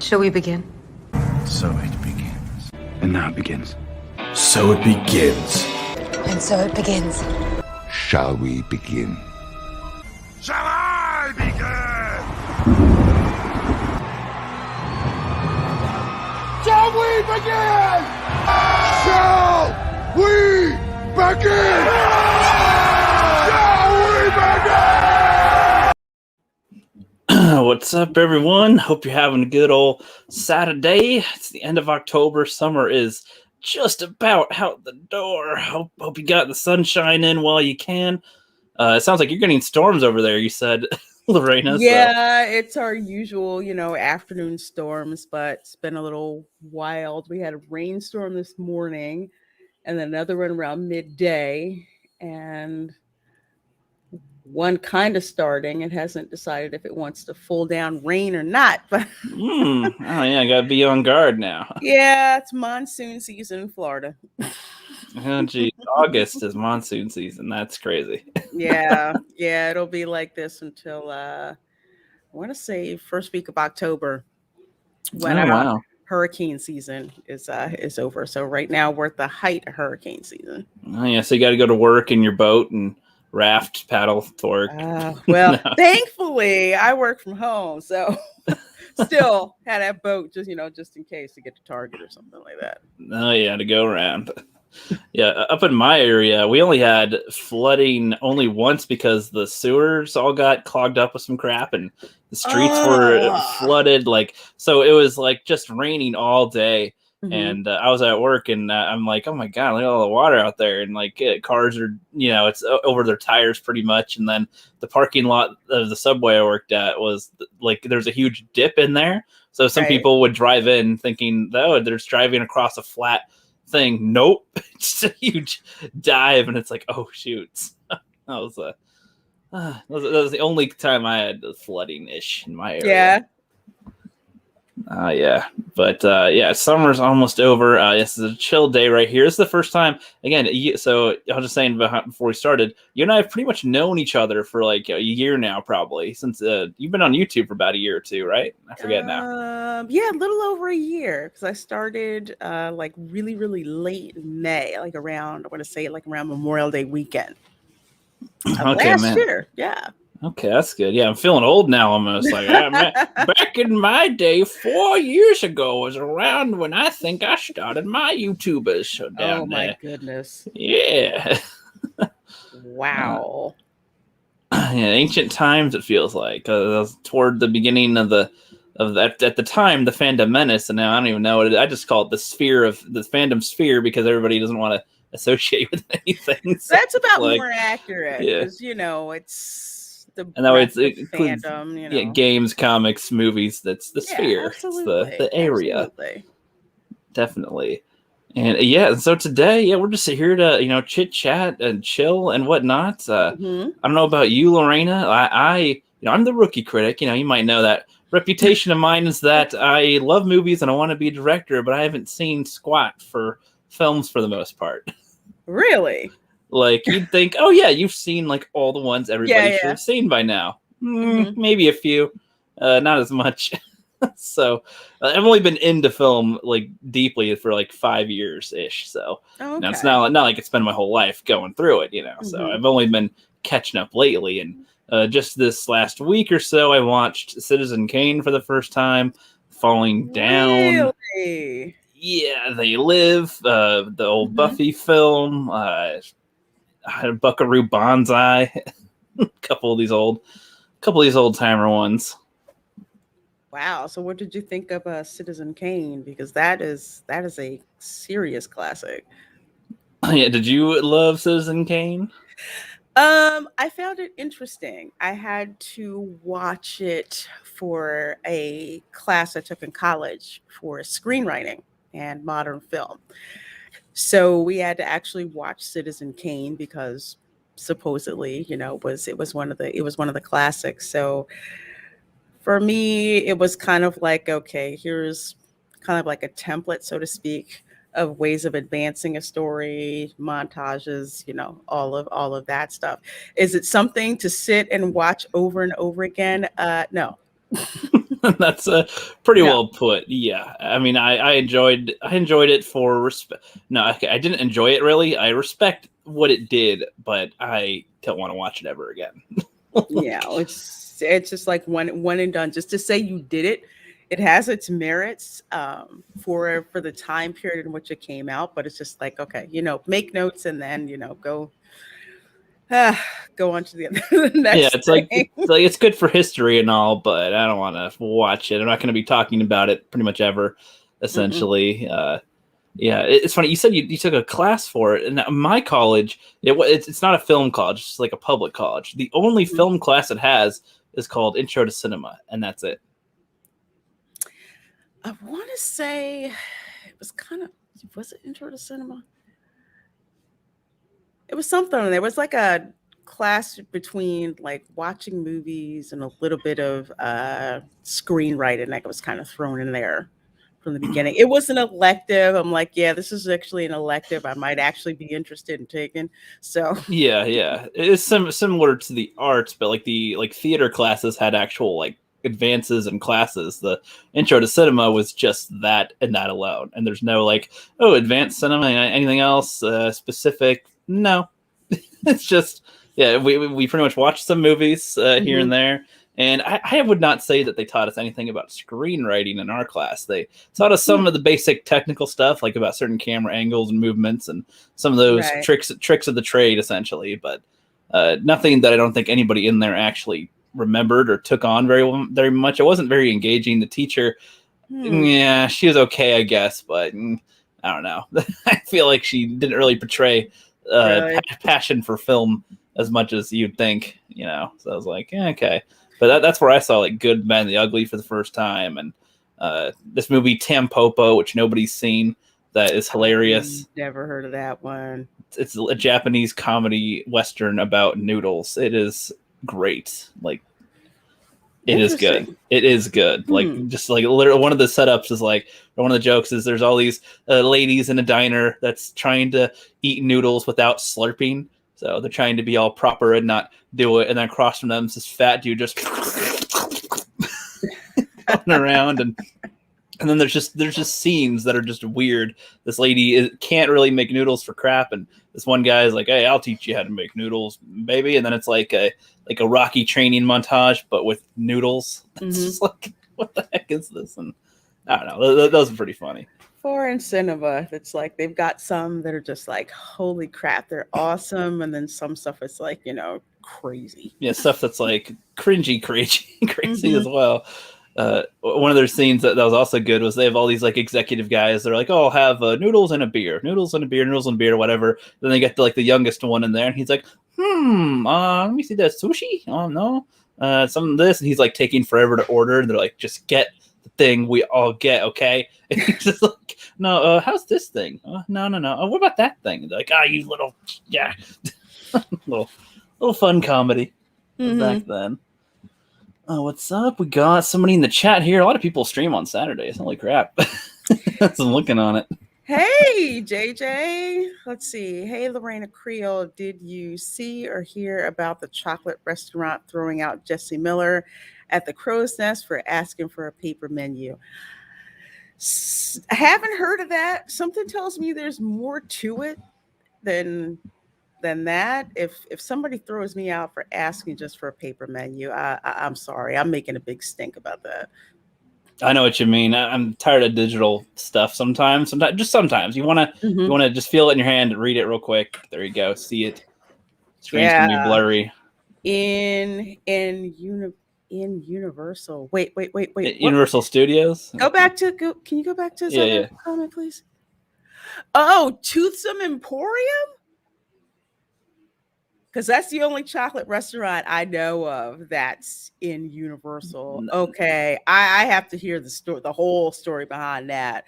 Shall we begin? So it begins. And now it begins. So it begins. And so it begins. Shall we begin? Shall I begin? Shall we begin? Shall we begin? Shall we begin? What's up, everyone? Hope you're having a good old Saturday. It's the end of October. Summer is just about out the door. Hope you got the sunshine in while you can. It sounds like you're getting storms over there, you said, Lorena. Yeah, it's our usual, afternoon storms, but it's been a little wild. We had a rainstorm this morning and then another one around midday, and one kind of starting. It hasn't decided if it wants to full down rain or not, but Oh yeah, I gotta be on guard now. yeah, it's monsoon season in Florida. Oh geez, August is monsoon season. That's crazy. Yeah, it'll be like this until I want to say first week of October, when wow. hurricane season is over. So right now we're at the height of hurricane season. Oh yeah, so you got to go to work in your boat and raft paddle to work. Well, Thankfully I work from home, so still had that boat just in case to get to Target or something like that. Oh yeah, to go around. Yeah, up in my area, we only had flooding only once because the sewers all got clogged up with some crap and the streets were flooded. So it was like just raining all day. Mm-hmm. And I was at work and I'm like, oh my God, look at all the water out there. And cars are, it's over their tires pretty much. And then the parking lot of the subway I worked at was there's a huge dip in there. So some people would drive in thinking, oh, they're just driving across a flat thing. Nope. It's a huge dive. And it's like, oh, shoots. that was the only time I had flooding-ish in my area. Yeah. Yeah. But summer's almost over. This is a chill day right here. This is the first time, again, so I was just saying before we started, you and I have pretty much known each other for like a year now, probably, since you've been on YouTube for about a year or two, right? I forget now. Yeah, a little over a year, because I started really, really late in May, around Memorial Day weekend. Last year, yeah. Okay, that's good. Yeah, I'm feeling old now almost. Back in my day, 4 years ago was around when I think I started my YouTubers. So oh my goodness. Yeah. Wow. Ancient times, it feels like. Was toward the beginning of at the time, the fandom menace, and now I don't even know what it is. I just call it the fandom sphere because everybody doesn't want to associate with anything. So that's about more accurate, because it's it's fandom, games, comics, movies. That's the sphere. Absolutely. It's the area. Absolutely. Definitely. And so today, we're just here to chit chat and chill and whatnot. I don't know about you, Lorena. I'm the rookie critic. You might know that reputation of mine is that I love movies and I want to be a director, but I haven't seen squat for films for the most part. Really? You'd think, oh yeah, you've seen all the ones everybody should have seen by now. Maybe a few, not as much. So I've only been into film deeply for 5 years ish. So it's not like it's been my whole life going through it, So I've only been catching up lately. And just this last week or so, I watched Citizen Kane for the first time, Falling Down. Really? Yeah, They Live, the old Buffy film, Buckaroo Banzai, a couple of these old timer ones. Wow. So what did you think of Citizen Kane? Because that is a serious classic. Yeah, did you love Citizen Kane? I found it interesting. I had to watch it for a class I took in college for screenwriting and modern film. So we had to actually watch Citizen Kane because supposedly, it was one of the classics. So for me, it was kind of like, okay, here's kind of like a template, so to speak, of ways of advancing a story, montages, all of that stuff. Is it something to sit and watch over and over again? No. That's pretty Yeah. well put. Yeah, I mean, I enjoyed it for respect. No, okay, I didn't enjoy it really. I respect what it did, but I don't want to watch it ever again. Yeah, it's just like one and done. Just to say you did it, it has its merits for the time period in which it came out. But it's just like, okay, make notes and then go go on to the, the Yeah, next it's like thing. it's good for history and all, but I don't want to watch it. I'm not going to be talking about it pretty much ever. Mm-mm. Essentially, yeah, it's funny. You said you took a class for it, and at my college, it's not a film college; it's like a public college. The only film class it has is called Intro to Cinema, and that's it. I want to say it was it Intro to Cinema? It was something. There was like a class between like watching movies and a little bit of screenwriting that was kind of thrown in there from the beginning. It was an elective. I'm like, yeah, this is actually an elective I might actually be interested in taking. So, Yeah. It's similar to the arts, but like the theater classes had actual like advances in classes. The Intro to Cinema was just that and that alone, and there's no like, oh, advanced cinema, anything else specific. No, it's just, yeah, we pretty much watched some movies here and mhm, there. And I would not say that they taught us anything about screenwriting in our class. They taught us yeah, some of the basic technical stuff, like about certain camera angles and movements, and some of those right. tricks of the trade, essentially. But nothing that I don't think anybody in there actually remembered or took on very much. It wasn't very engaging. The teacher, Hmm, yeah, she was okay, I guess, but I don't know. I feel like she didn't really portray really? passion for film as much as you'd think, So I was like, yeah, okay, but that's where I saw like Good, Bad, and the Ugly for the first time, and this movie Tampopo, which nobody's seen, that is hilarious. Never heard of that one. It's a Japanese comedy western about noodles. It is great. Like, it is good. Interesting. It is good. Like, Hmm. just like literally, one of the setups is like, or one of the jokes is there's all these ladies in a diner that's trying to eat noodles without slurping. So they're trying to be all proper and not do it. And then across from them is this fat dude just going around, and then there's just scenes that are just weird. This lady can't really make noodles for crap, and this one guy is like, "Hey, I'll teach you how to make noodles, baby." And then it's like a Rocky training montage, but with noodles. It's Hmm. just like, what the heck is this? And I don't know. Those are pretty funny. Foreign cinema, it's like they've got some that are just like, holy crap, they're awesome. And then some stuff is like, crazy. Yeah, stuff that's like cringy, crazy as Hmm. well. One of their scenes that was also good was they have all these like executive guys. They're like, "Oh, I'll have noodles and a beer, noodles and a beer, noodles and a beer, whatever." Then they get to like the youngest one in there, and he's like, let me see that sushi. Oh no, some of this." And he's like taking forever to order, and they're like, "Just get the thing we all get, okay?" And he's just like, "No, how's this thing? No. Oh, what about that thing?" And they're like, you little, yeah, little fun comedy back Hmm. then. Oh, what's up? We got somebody in the chat here. A lot of people stream on Saturdays. Holy crap. As I'm looking on it. Hey, JJ. Let's see. Hey, Lorena Creole. Did you see or hear about the chocolate restaurant throwing out Jesse Miller at the Crow's Nest for asking for a paper menu? I haven't heard of that. Something tells me there's more to it than that. If somebody throws me out for asking just for a paper menu, I'm sorry. I'm making a big stink about that. I know what you mean. I'm tired of digital stuff sometimes. Sometimes. You Mhm. wanna just feel it in your hand and read it real quick. There you go. See it. Screens can be Yeah. blurry. In Universal. Wait. At What? Universal Studios. Can you go back to his Yeah. other comment, please? Oh, Toothsome Emporium? Because that's the only chocolate restaurant I know of that's in Universal. Okay. I have to hear the whole story behind that.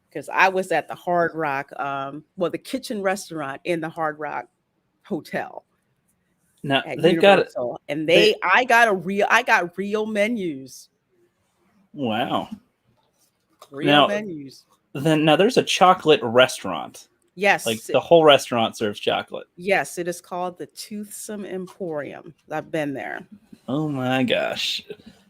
Because I was at the Hard Rock, the kitchen restaurant in the Hard Rock Hotel Now at they've got Universal, and they I got real menus, wow. real Now menus. now there's a chocolate restaurant. Like Yes, the whole restaurant serves chocolate. yes, it is called the Toothsome Emporium. I've been there. Oh my gosh.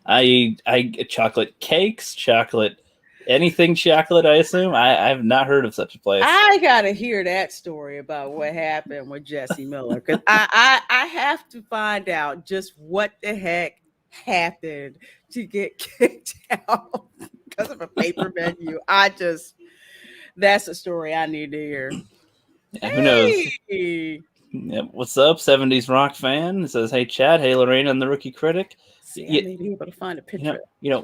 I get chocolate cakes, chocolate, anything chocolate. I assume I've not heard of such a place. I gotta hear that story about what happened with Jesse Miller because I have to find out just what the heck happened to get kicked out because of a paper menu. That's a story I need to hear. Yeah, who knows? Hey, Yep. What's up, 70s rock fan? It says, "Hey Chad, hey Lorraine, I'm the rookie critic." see, I may be able to find a picture.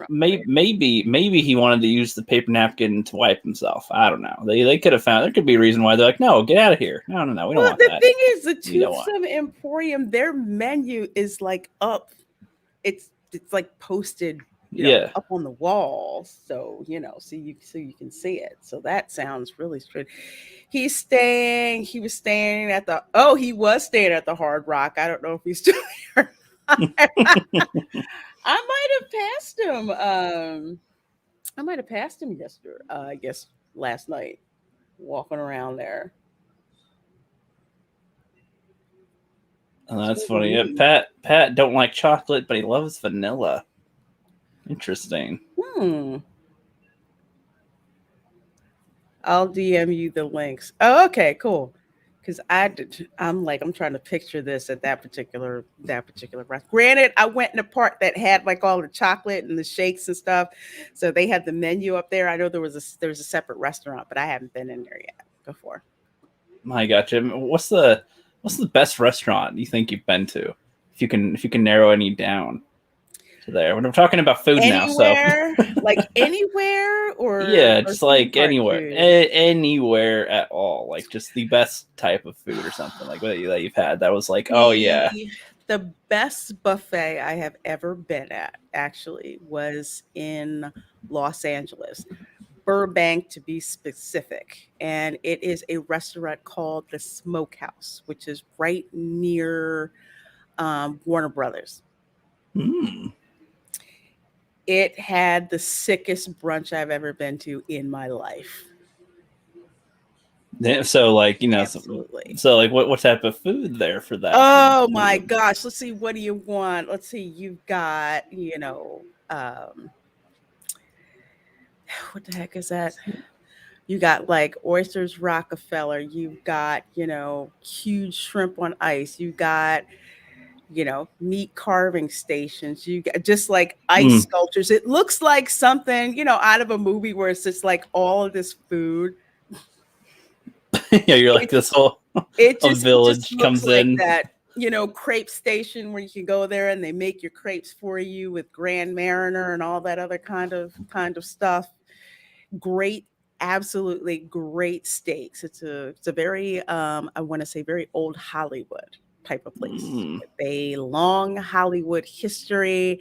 Maybe he wanted to use the paper napkin to wipe himself. I don't know. They could have found. There could be a reason why they're like, "No, get out of here." No, we don't Well, want the that. thing is, the We don't want. Toothsome Emporium, their menu is like up. It's like posted, Yeah. up on the wall. So so you can see it. So that sounds really strange. He was staying at the. Oh, he was staying at the Hard Rock. I don't know if he's still there. I might have passed him. I might have passed him yesterday. I guess last night, walking around there. Oh, that's funny. Yeah, Pat don't like chocolate, but he loves vanilla. Interesting. I'll DM you the links. Oh, okay, cool. Because I'm trying to picture this at that particular restaurant. Granted, I went in a part that had like all the chocolate and the shakes and stuff, so they had the menu up there. I know there was a separate restaurant, but I haven't been in there yet before. I gotcha. What's the best restaurant you think you've been to? If you can narrow any down to there. When I'm talking about food Anywhere, now, so like anywhere, yeah, or just theme like park anywhere, food? anywhere at all. Like just the best type of food or something like that you've had. That was like, oh yeah. The best buffet I have ever been at actually was in Los Angeles, Burbank to be specific. And it is a restaurant called the Smokehouse, which is right near Warner Brothers. Mm. It had the sickest brunch I've ever been to in my life. So like Absolutely. so like what type of food there for that? Oh my gosh. Let's see. What do you want? Let's see. You've got, what the heck is that? You got like oysters Rockefeller. You've got, huge shrimp on ice. You got, meat carving stations. You got just like ice sculptures. It looks like something, out of a movie where it's just like all of this food. Yeah, you're like this whole It a just village looks comes like in. that, crepe station where you can go there and they make your crepes for you with Grand Mariner and all that other kind of stuff. Great, absolutely great steaks. It's a very I want to say very old Hollywood type of place with a long Hollywood history.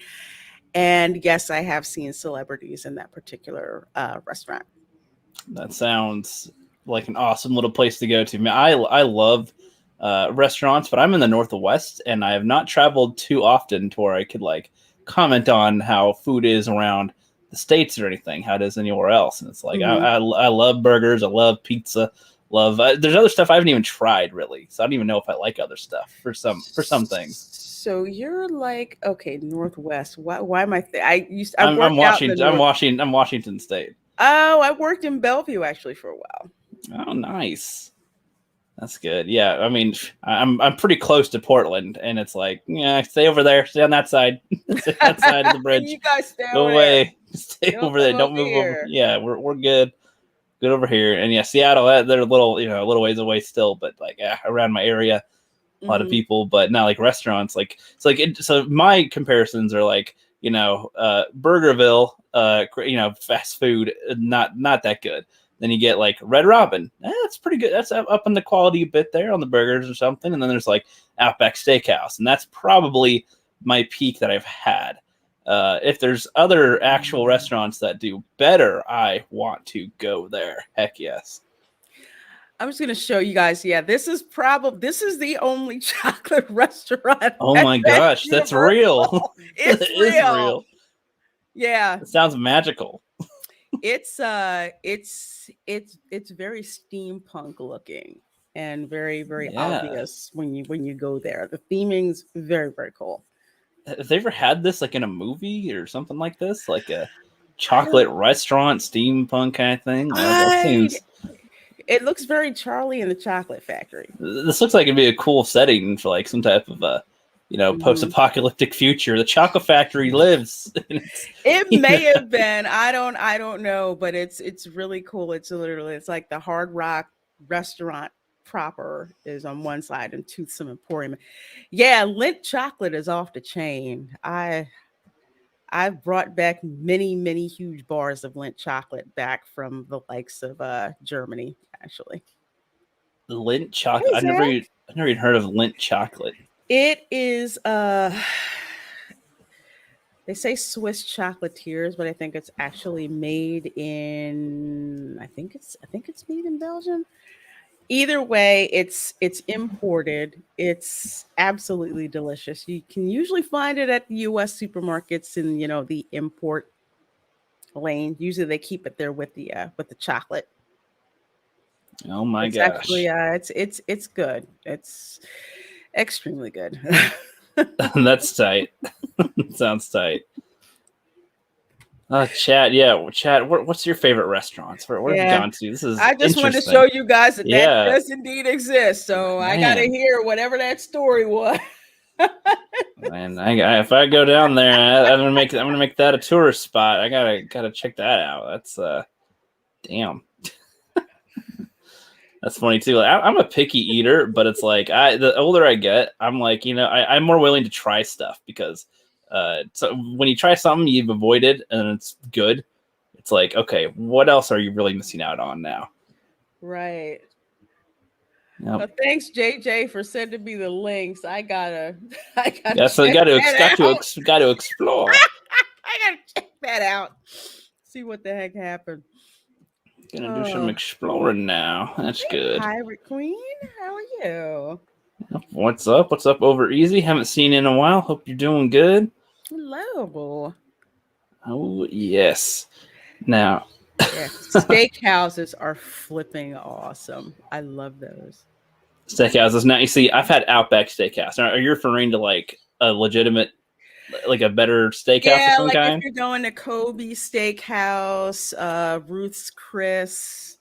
And yes, I have seen celebrities in that particular restaurant. That sounds like an awesome little place to go to. I love restaurants, but I'm in the Northwest and I have not traveled too often to where I could like comment on how food is around the States or anything, how it is anywhere else. And it's like, I love burgers. I love pizza. There's other stuff I haven't even tried really. So I don't even know if I like other stuff for some things. So you're like, okay, Northwest. Why am I? I'm Washington State. Oh, I worked in Bellevue actually for a while. Oh, nice. That's good. Yeah, I mean, I'm pretty close to Portland, and it's like, yeah, stay over there, stay on that side, stay on that side of the bridge. You guys stay go over away, there. stay over there, don't move over. Yeah, we're good over here. And yeah, Seattle, they're a little ways away still, but like around my area, a lot of people, but not like restaurants. Like it's like so my comparisons are like Burgerville, fast food, not that good. Then you get like Red Robin. That's pretty good. That's up in the quality a bit there on the burgers or something. And then there's like Outback Steakhouse. And that's probably my peak that I've had. If there's other actual restaurants that do better, I want to go there. Heck yes. I'm just going to show you guys. Yeah, this is the only chocolate restaurant. Oh my gosh, that's real. It's real. Yeah. It sounds magical. It's very steampunk looking and very, very obvious when you go there. The theming's very, very cool. have they ever had this like in a movie or something like this, like a I don't. chocolate restaurant steampunk kind of thing? That I. seems. It looks very Charlie and the Chocolate Factory. This looks like it'd be a cool setting for like some type of Mhm. post-apocalyptic future. The chocolate factory lives. It may have been. I don't know, but it's really cool. It's like the Hard Rock restaurant proper is on one side and Toothsome Emporium. Yeah, Lindt chocolate is off the chain. I've brought back many huge bars of Lindt chocolate back from the likes of Germany, actually. Lindt chocolate. Hey Zach. I never even heard of Lindt chocolate. It is they say Swiss chocolatiers, but I think it's actually made in I think it's made in Belgium. Either way, it's imported. It's absolutely delicious. You can usually find it at the US supermarkets in, the import lane. Usually they keep it there with the chocolate. Oh my It's actually gosh, it's good. It's extremely good. that's tight. Sounds tight. Chad, yeah, Chad. What's your favorite restaurants? Where have you Yeah. gone to? This is I just wanted to show interesting. you guys that Yeah, does indeed exist. So I got to man, hear whatever that story was. man. If I go down there, I'm gonna make that a tourist spot. I gotta check that out. That's damn. That's funny too. Like, I'm a picky eater, but it's like the older I get, I'm like, I'm more willing to try stuff because so when you try something you've avoided and it's good, it's like, okay, what else are you really missing out on now? Right. Yep. Well, thanks, JJ, for sending me the links. I gotta Yeah, so you check that out. got to explore. I gotta check that out. See what the heck happened. Gonna do some Oh, exploring now. That's hey, good. Pirate Queen, how are you? What's up? What's up over easy? Haven't seen you in a while. Hope you're doing good. Hello. Oh yes. Now Yeah, steakhouses are flipping awesome. I love those. steakhouses. Now you see, I've had Outback Steakhouse. Are you referring to like a legitimate, like a better steakhouse of Yeah, some like if kind? you're going to Kobe Steakhouse, Ruth's Chris,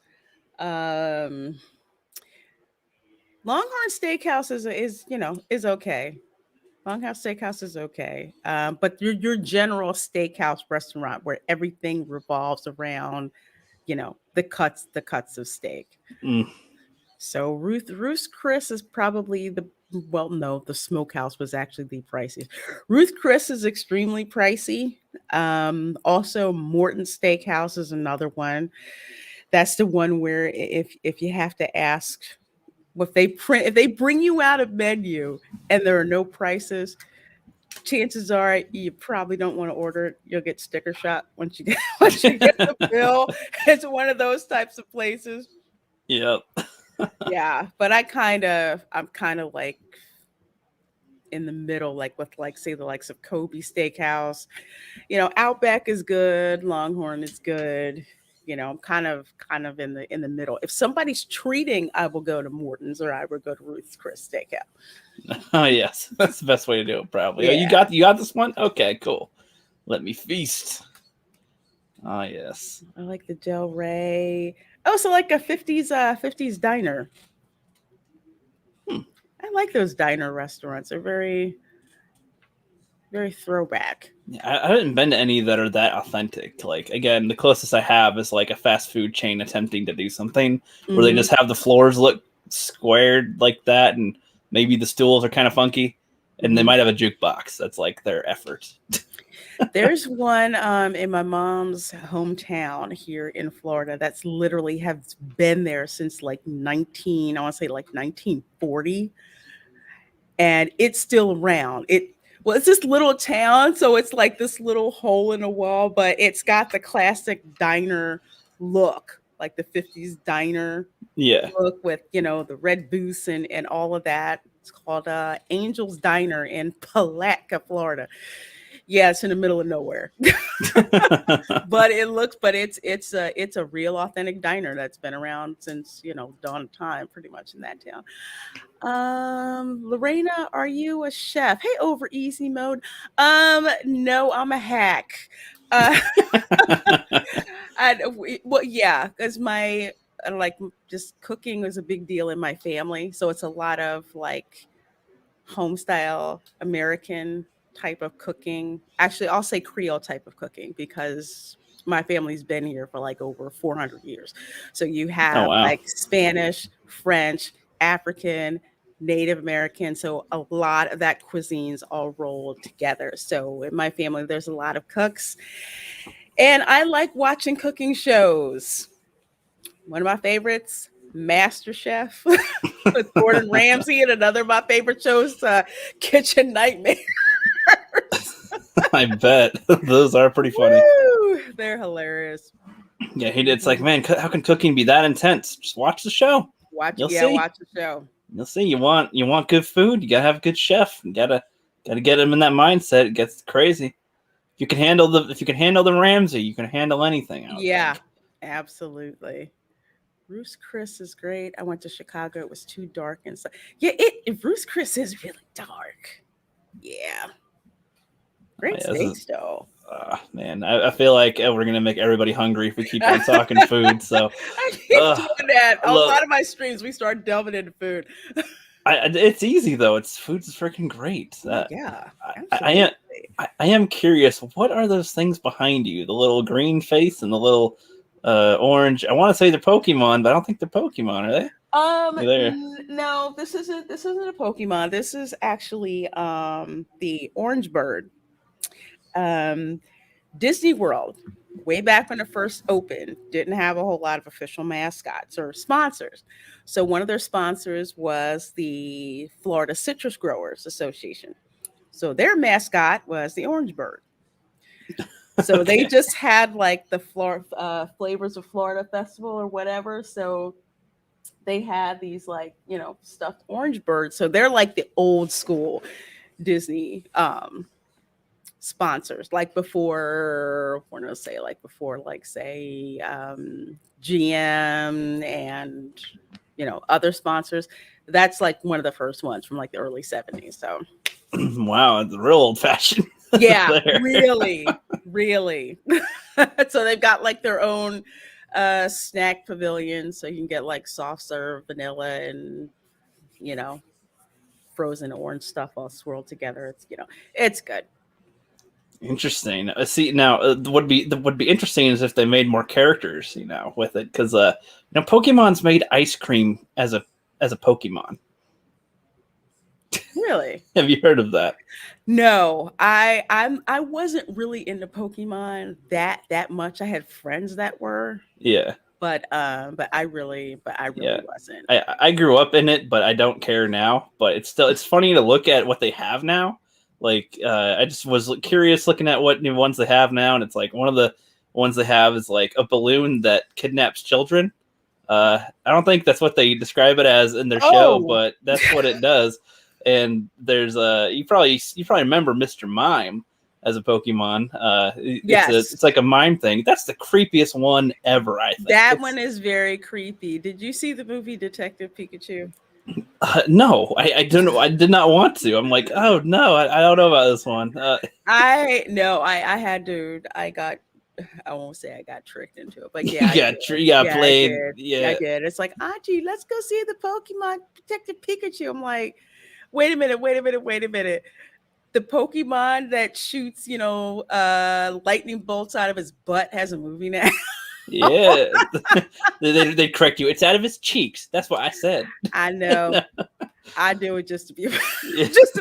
um, Longhorn Steakhouse is okay. Longhouse Steakhouse is okay, but your general steakhouse restaurant where everything revolves around the cuts of steak. Mm, So Ruth's Chris is probably no, the smokehouse was actually the priciest. Ruth Chris is extremely pricey. Also Morton Steakhouse is another one. That's the one where if you have to ask if they bring you out a menu and there are no prices, chances are you probably don't want to order it. You'll get sticker shock once you get once you get the bill. It's one of those types of places. yep. Yeah, but I'm kind of like in the middle, like with like say the likes of Kobe Steakhouse. Outback is good, Longhorn is good. I'm kind of in the middle. If somebody's treating, I will go to Morton's or I will go to Ruth's Chris Steakhouse. Oh yes, that's the best way to do it. Probably. Oh, Yeah, you got this one. Okay, cool. Let me feast. Ah yes. I like the Del Rey. Also like a 50s diner. Hmm. I like those diner restaurants. They're very throwback. Yeah, I haven't been to any that are that authentic. Like again, the closest I have is like a fast food chain attempting to do something where they Hmm. just have the floors look squared like that, and maybe the stools are kind of funky, and they Hmm. might have a jukebox. That's like their effort. There's one in my mom's hometown here in Florida that's literally has been there since like 19, I want to say like 1940, and it's still around. It's this little town, so it's like this little hole in the wall, but it's got the classic diner look, like the 50s diner Yeah. look with, the red booths and all of that. It's called Angel's Diner in Palatka, Florida. Yeah, it's in the middle of nowhere. But it's a real authentic diner that's been around since, dawn of time, pretty much in that town. Lorena, are you a chef? Hey, over easy mode. No, I'm a hack. Uh, well, yeah, because my like just cooking is a big deal in my family, so it's a lot of like home style American type of cooking. Actually, I'll say Creole type of cooking because my family's been here for like over 400 years. So you Oh have wow. like Spanish, French, African, Native American. So a lot of that cuisine's all rolled together. So in my family, there's a lot of cooks. And I like watching cooking shows. One of my favorites, Master Chef with Gordon Ramsay, and another of my favorite shows, Kitchen Nightmares. I bet those are pretty funny. Woo! They're hilarious. Yeah, it's like, man, how can cooking be that intense? Just watch the show. You'll see. Watch the show. You'll see. You want good food. You gotta have a good chef. You gotta get him in that mindset. It gets crazy. If you can handle the Ramsay, you can handle anything. Yeah, absolutely. Ruth's Chris is great. I went to Chicago. It was too dark and so yeah. Ruth's Chris is really dark. Yeah, great Yeah, steaks though. Man, I feel like we're gonna make everybody hungry if we keep on talking food. So I keep doing that. A lot of my streams, we start delving into food. It's easy though. Food's freaking great. Yeah, I am curious. What are those things behind you? The little green face and the little orange. I want to say they're Pokemon, but I don't think they're Pokemon, are they? No, this isn't a Pokemon. This is actually the orange bird. Disney World, way back when it first opened, didn't have a whole lot of official mascots or sponsors. So one of their sponsors was the Florida Citrus Growers Association. So their mascot was the orange bird. So they just had like the Flavors of Florida Festival or whatever. So they had these like, stuffed orange birds. So they're like the old school Disney sponsors, like before, we're gonna say like before, like say GM and other sponsors. That's like one of the first ones from like the early 70s. So wow, it's real old fashioned. Yeah, really. So they've got like their own snack pavilion, so you can get like soft serve vanilla and frozen orange stuff all swirled together. It's good. Interesting. See now, would be interesting is if they made more characters, with it, because Pokemon's made ice cream as a Pokemon. Really? Have you heard of that? No, I wasn't really into Pokemon that much. I had friends that were. Yeah. But I really wasn't. I grew up in it, but I don't care now. But it's funny to look at what they have now. Like I just was curious looking at what new ones they have now, and it's like one of the ones they have is like a balloon that kidnaps children. I don't think that's what they describe it as in their show, but that's what it does. And there's you probably remember Mr. Mime as a Pokemon. Yes. It's like a mime thing. That's the creepiest one ever, I think. That one is very creepy. Did you see the movie Detective Pikachu? No, I don't know. I did not want to. I'm like, oh no, I don't know about this one. I had to. I won't say I got tricked into it, but yeah, you got played. I did. It's like, Auntie, let's go see the Pokemon Detective Pikachu. I'm like, wait a minute. The Pokemon that shoots, lightning bolts out of his butt has a movie now. Yeah, they correct you. It's out of his cheeks. That's what I said. I know. I do it just to be facetious.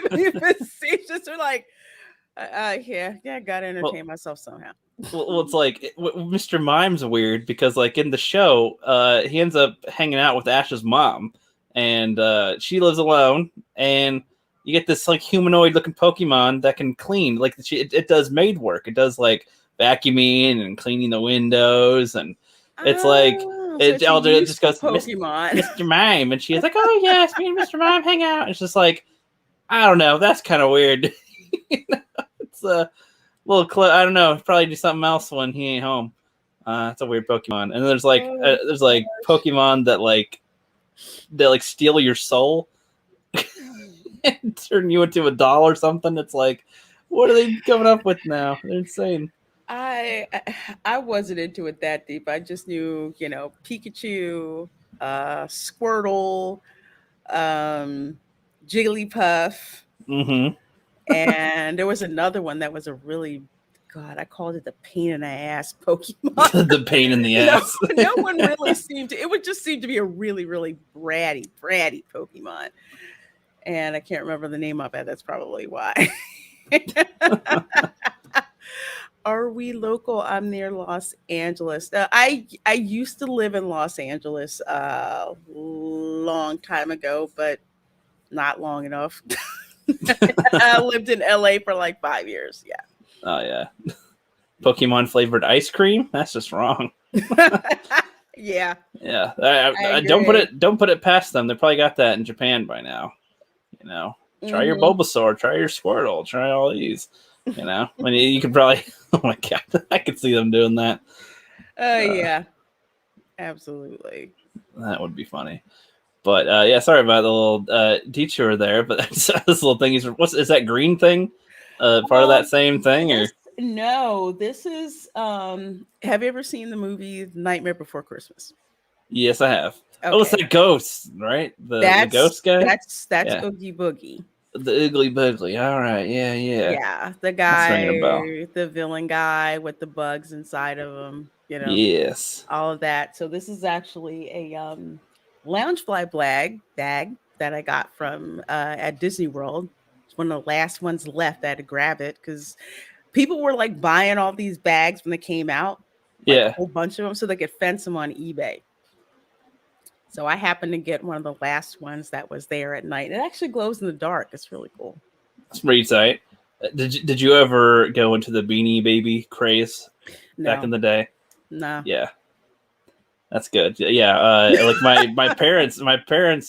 They're like, yeah, I gotta entertain myself somehow. Well, it's like Mr. Mime's weird because, like, in the show, he ends up hanging out with Ash's mom, and she lives alone, and you get this like humanoid-looking Pokemon that can clean. Like, it does maid work. It does like vacuuming and cleaning the windows, and it's like it just goes Pokemon. Mr. Mime, and she's like, oh yes, me and Mr. Mime hang out. It's just like, I don't know, that's kind of weird. It's Well, I don't know. Probably do something else when he ain't home. It's a weird Pokemon. And there's Pokemon that like steal your soul and turn you into a doll or something. It's like, what are they coming up with now? They're insane. I I wasn't into it that deep. I just knew, Pikachu, Squirtle, um, Jigglypuff, Mm-hmm. and there was another one that was a really, God, I called it the pain in the ass Pokemon. The pain in the ass. No one really seemed to. It would just seem to be a really, really bratty Pokemon, and I can't remember the name of it. That's probably why. Are we local? I'm near Los Angeles. I used to live in Los Angeles a long time ago, but not long enough. I lived in LA for like 5 years. Yeah. Oh yeah. Pokemon flavored ice cream? That's just wrong. Yeah. Yeah. I don't put it past them. They probably got that in Japan by now. Try your Bulbasaur, try your Squirtle, try all these. I mean, you could probably. Oh my god, I could see them doing that. Yeah, absolutely. That would be funny. But yeah, sorry about the little detour there. But this little thing is that green thing? Part of that same thing, or no? This is. Have you ever seen the movie Nightmare Before Christmas? Yes, I have. Okay. Oh, it's that ghost, right? The ghost guy. That's Oogie Boogie. The Oogly Boogly. All right, yeah. Yeah, the guy, the villain guy with the bugs inside of him. Yes, all of that. So this is actually a Loungefly bag that I got from at Disney World. It's one of the last ones left. I had to grab it because people were like buying all these bags when they came out. A whole bunch of them, so they could fence them on eBay. So I happened to get one of the last ones that was there at night. It actually glows in the dark. It's really cool. It's pretty tight. Did you ever go into the Beanie Baby craze back in the day? No. Yeah. That's good. Yeah, like my parents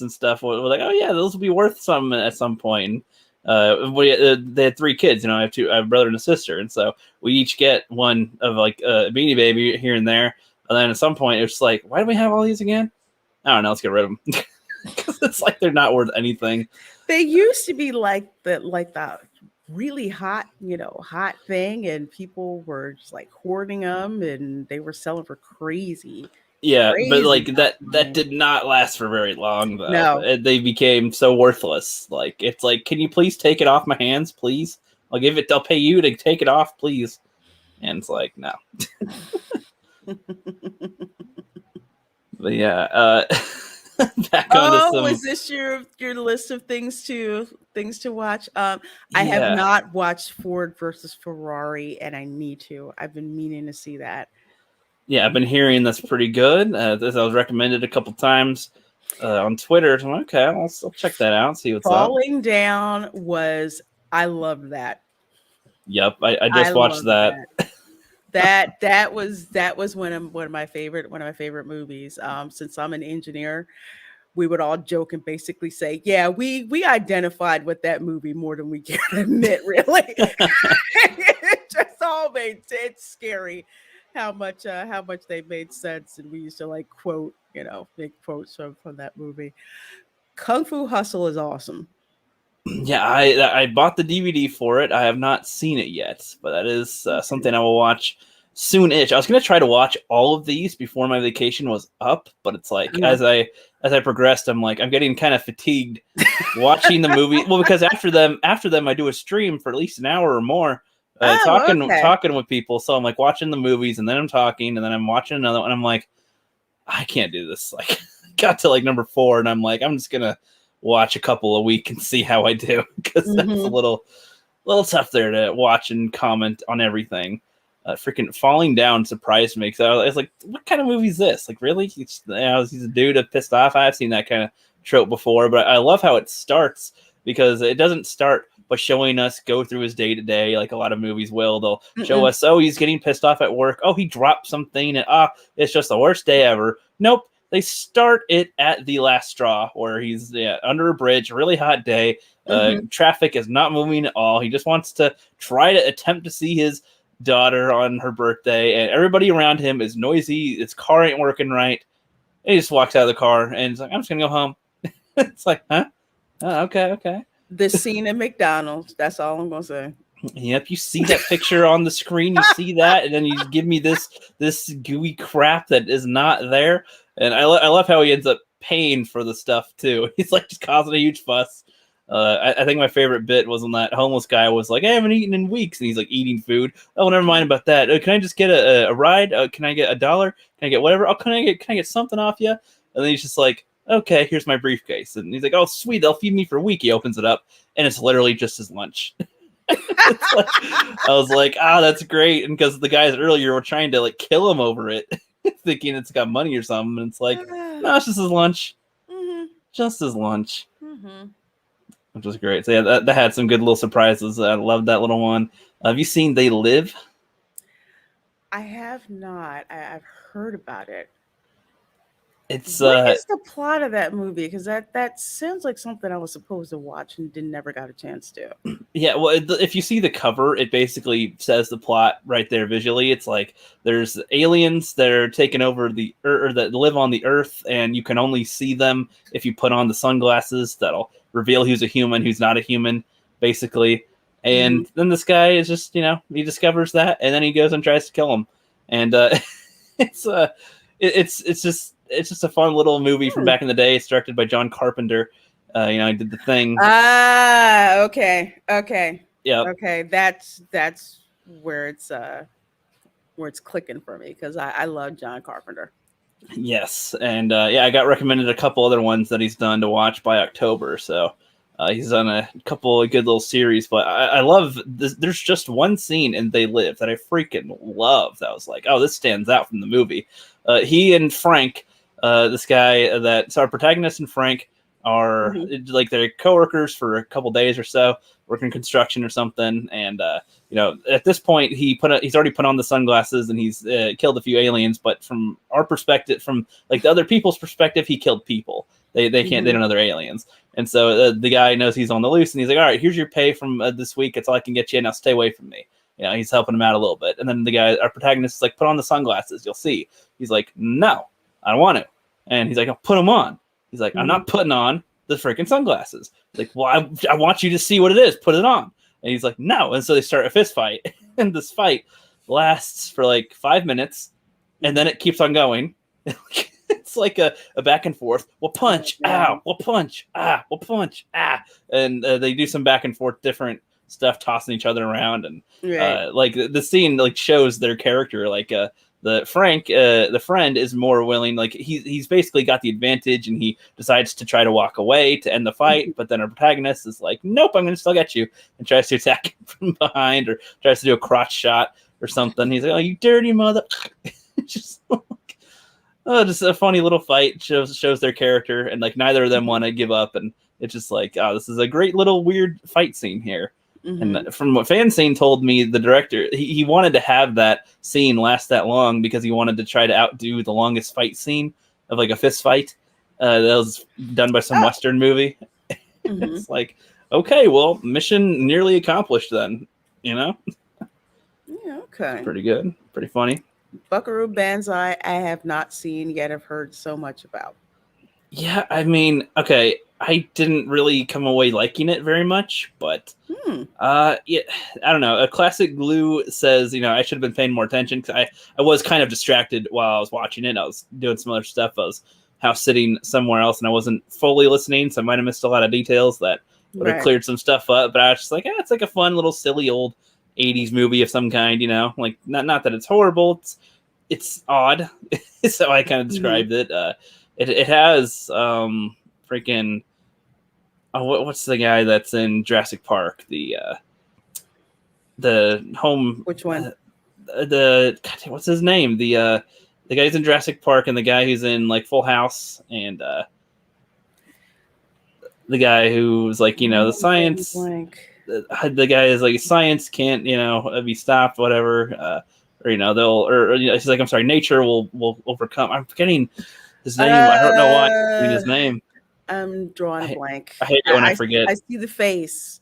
and stuff were like, oh yeah, those will be worth some at some point. They had 3 kids. I have a brother and a sister, and so we each get one of like a Beanie Baby here and there. And then at some point, it's like, why do we have all these again? I don't know. Let's get rid of them because it's like they're not worth anything. They used to be like the really hot, hot thing, and people were just like hoarding them, and they were selling for crazy. Yeah, but like that did not last for very long though. No, they became so worthless. Like it's like, can you please take it off my hands, please? I'll pay you to take it off, please. And it's like, no. But yeah, back onto some. Is this your list of things to watch? I have not watched Ford versus Ferrari, and I need to. I've been meaning to see that. Yeah, I've been hearing that's pretty good. This I was recommended a couple times on Twitter. So I'm like, okay, I'll check that out. See what's Falling Down was. I love that. Yep, I just watched that. That was one of my favorite movies. Since I'm an engineer, we would all joke and basically say, yeah, we identified with that movie more than we can admit, really. It just all it's scary how much they made sense, and we used to like quote, make quotes from that movie. Kung Fu Hustle is awesome. Yeah, I bought the DVD for it. I have not seen it yet, but that is something I will watch soon-ish. I was going to try to watch all of these before my vacation was up, but it's like as I progressed, I'm like, I'm getting kind of fatigued watching the movie. Well, because after them, I do a stream for at least an hour or more, talking with people. So I'm like watching the movies, and then I'm talking, and then I'm watching another one. I'm like, I can't do this. Like, got to like number 4, and I'm like, I'm just gonna watch a couple a week and see how I do, because that's a little tough there to watch and comment on everything. Freaking Falling Down surprised me, because I was like, what kind of movie is this? Like, really? He's a dude pissed off. I've seen that kind of trope before, but I love how it starts, because it doesn't start by showing us go through his day to day like a lot of movies will. They'll show us, oh, he's getting pissed off at work. Oh, he dropped something, and it's just the worst day ever. Nope. They start it at the last straw where he's under a bridge, really hot day. Traffic is not moving at all. He just wants to try to attempt to see his daughter on her birthday, and everybody around him is noisy. His car ain't working right. And he just walks out of the car and he's like, I'm just gonna go home. It's like, huh? Oh, okay. The scene at McDonald's. That's all I'm gonna say. Yep, you see that picture on the screen, you see that, and then you give me this gooey crap that is not there. And I love how he ends up paying for the stuff too. He's like just causing a huge fuss. I think my favorite bit was when that homeless guy was like, "Hey, I haven't eaten in weeks," and he's like eating food. Oh, never mind about that. Can I just get a ride? Can I get $1? Can I get whatever? Oh, can I get something off you? And then he's just like, "Okay, here's my briefcase." And he's like, "Oh, sweet, they'll feed me for a week." He opens it up, and it's literally just his lunch. Like, I was like, that's great. And because the guys earlier were trying to like kill him over it, thinking it's got money or something. And it's like, no, it's just his lunch. Just his lunch. Which was great. So yeah, that had some good little surprises. I loved that little one. Have you seen They Live? I have not. I've heard about it. It's what is the plot of that movie? Because that sounds like something I was supposed to watch and never got a chance to. Yeah, well, if you see the cover, it basically says the plot right there visually. It's like there's aliens that are taking over the or that live on the Earth, and you can only see them if you put on the sunglasses that'll reveal who's a human, who's not a human, basically. And then this guy is just, he discovers that, and then he goes and tries to kill him. And it's just a fun little movie from back in the day. It's directed by John Carpenter. He did The Thing. Okay. Yeah. Okay, that's where it's clicking for me because I love John Carpenter. Yes, and I got recommended a couple other ones that he's done to watch by October. So he's done a couple of good little series. But I love this. There's just one scene in They Live that I freaking love. That was like, oh, this stands out from the movie. He and Frank. This guy so our protagonist and Frank are like they're coworkers for a couple days or so, working construction or something. And at this point he's already put on the sunglasses and he's killed a few aliens. But from our perspective, from like the other people's perspective, he killed people. They can't they don't know they're aliens. And so the guy knows he's on the loose and he's like, all right, here's your pay from this week. That's all I can get you. Now stay away from me. He's helping him out a little bit. And then the guy, our protagonist, is like, put on the sunglasses. You'll see. He's like, no. I don't want to. And he's like, I'll put them on. He's like, I'm not putting on the freaking sunglasses. He's like, well, I want you to see what it is. Put it on. And he's like, no. And so they start a fist fight. And this fight lasts for like 5 minutes. And then it keeps on going. It's like a back and forth. We'll punch. Ow. We'll punch. We'll punch. And they do some back and forth different stuff, tossing each other around. And like the scene like shows their character. Like the friend is more willing, like he's basically got the advantage and he decides to try to walk away to end the fight, but then our protagonist is like, nope, I'm gonna still get you, and tries to attack him from behind or tries to do a crotch shot or something. He's like, oh, you dirty mother. Just a funny little fight. Shows their character, and like neither of them want to give up, and it's just like, oh, this is a great little weird fight scene here. And from what Fanscene told me, the director, he wanted to have that scene last that long because he wanted to try to outdo the longest fight scene of like a fist fight that was done by some Western movie. It's like, okay, well, mission nearly accomplished then, Yeah, okay. Pretty good. Pretty funny. Buckaroo Banzai, I have not seen yet. I've heard so much about. Yeah, I mean, okay, I didn't really come away liking it very much, but I don't know. A Classic Glue says, I should have been paying more attention because I was kind of distracted while I was watching it. I was doing some other stuff. I was house sitting somewhere else, and I wasn't fully listening, so I might have missed a lot of details that would have cleared some stuff up. But I was just like, it's like a fun little silly old 80s movie of some kind, like not that it's horrible. It's odd. So I kind of described it. It has freaking what's the guy that's in Jurassic Park? The home. Which one? What's his name? The guy's in Jurassic Park and the guy who's in like Full House and the guy who's like the science. The guy is like science can't be stopped whatever. Or he's like, I'm sorry, nature will overcome. I'm forgetting His name, I don't know why. I mean, his name. I'm drawing a blank. I hate it when I forget. I see the face.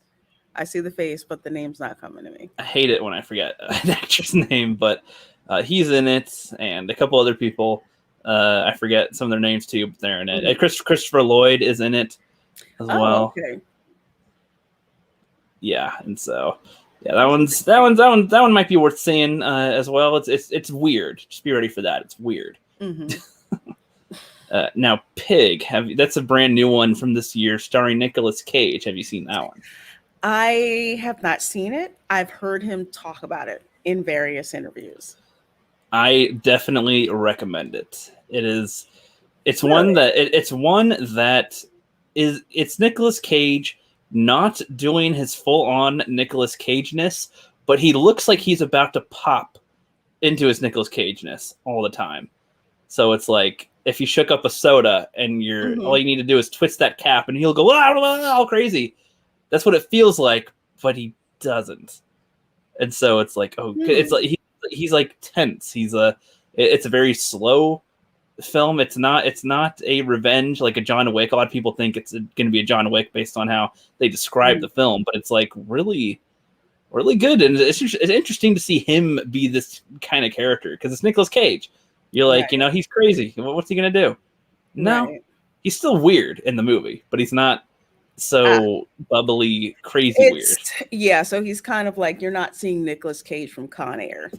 I see the face, but the name's not coming to me. I hate it when I forget an actor's name, but he's in it, and a couple other people. I forget some of their names too, but they're in it. Mhm. Christopher Lloyd is in it as well. Okay. Yeah, and so yeah, that one might be worth seeing as well. It's weird. Just be ready for that. It's weird. Mm-hmm. Now, Pig, that's a brand new one from this year, starring Nicolas Cage. Have you seen that one? I have not seen it. I've heard him talk about it in various interviews. I definitely recommend it. It's Really? one that it's Nicolas Cage not doing his full on Nicolas Cage-ness, but he looks like he's about to pop into his Nicolas Cage-ness all the time. So it's like if you shook up a soda and all you need to do is twist that cap and he'll go all crazy. That's what it feels like, but he doesn't. And so it's like, it's like he's like tense. It's a very slow film. It's not a revenge like a John Wick. A lot of people think it's going to be a John Wick based on how they describe the film, but it's like really, really good. And it's interesting to see him be this kind of character because it's Nicolas Cage. You're like, Right. he's crazy. What's he going to do? No, Right. He's still weird in the movie, but he's not so bubbly, crazy weird. Yeah, so he's kind of like you're not seeing Nicolas Cage from Con Air.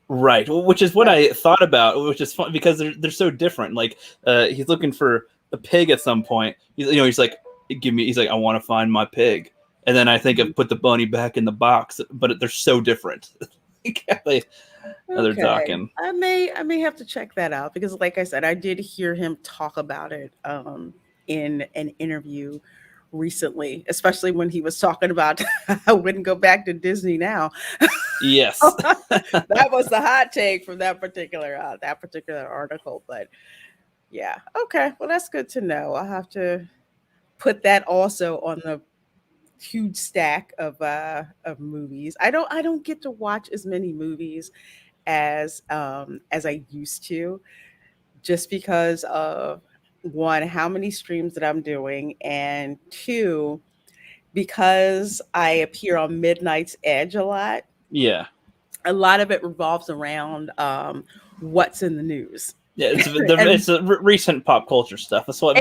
Right, which is what I thought about, which is fun because they're so different. Like he's looking for a pig at some point. He's like, he's like, I want to find my pig. And then I think I've put the bunny back in the box, but they're so different. They're talking. I may have to check that out because, like I said, I did hear him talk about it in an interview recently, especially when he was talking about I wouldn't go back to Disney now. Yes, that was the hot take from that particular article. But yeah, okay, well that's good to know. I'll have to put that also on the huge stack of movies. I don't get to watch as many movies as I used to, just because of one, how many streams that I'm doing, and two, because I appear on Midnight's Edge a lot. Yeah, a lot of it revolves around what's in the news. Yeah, it's a recent pop culture stuff. That's what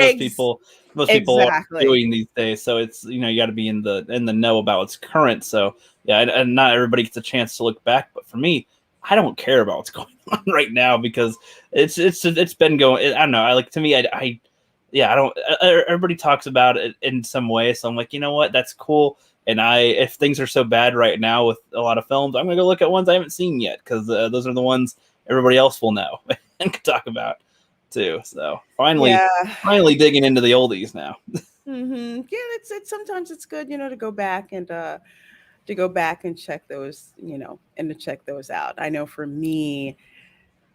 most people are doing these days. So it's you got to be in the know about what's current. So yeah, and not everybody gets a chance to look back. But for me, I don't care about what's going on right now because it's been going. I don't know. I don't. Everybody talks about it in some way. So I'm like, you know what? That's cool. And if things are so bad right now with a lot of films, I'm gonna go look at ones I haven't seen yet because those are the ones everybody else will know and can talk about too. So finally digging into the oldies now. Mm-hmm. Yeah, it's sometimes it's good, to go back and check those, and to check those out. I know for me,